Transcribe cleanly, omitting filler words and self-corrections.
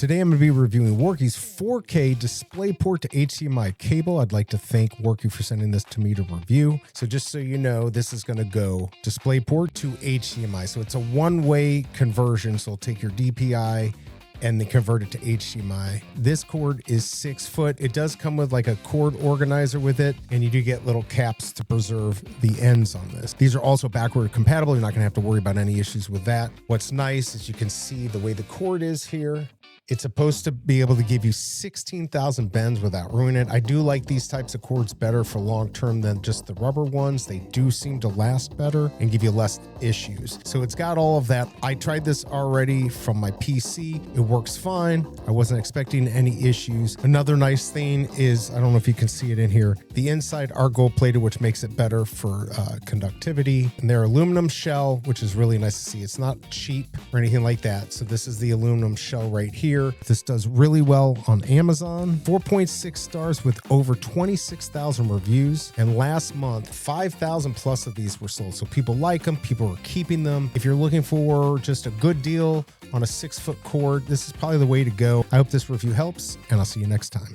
Today I'm going to be reviewing WARRKY's 4K DisplayPort to HDMI cable. I'd like to thank WARRKY for sending this to me to review. So just so you know, this is going to go DisplayPort to HDMI. So it's a one-way conversion. So it'll take your DPI and then convert it to HDMI. This cord is 6 foot. It does come with like a cord organizer with it, and you do get little caps to preserve the ends on this. These are also backward compatible. You're not gonna have to worry about any issues with that. What's nice is you can see the way the cord is here. It's supposed to be able to give you 16,000 bends without ruining it. I do like these types of cords better for long term than just the rubber ones. They do seem to last better and give you less issues. So it's got all of that. I tried this already from my PC. It works fine. I wasn't expecting any issues. Another nice thing is, I don't know if you can see it in here, the inside are gold plated, which makes it better for conductivity. And they're aluminum shell, which is really nice to see. It's not cheap or anything like that. So this is the aluminum shell right here. This does really well on Amazon. 4.6 stars with over 26,000 reviews. And last month, 5,000 plus of these were sold. So people like them. People are keeping them. If you're looking for just a good deal on a 6 foot cord, this is probably the way to go. I hope this review helps, and I'll see you next time.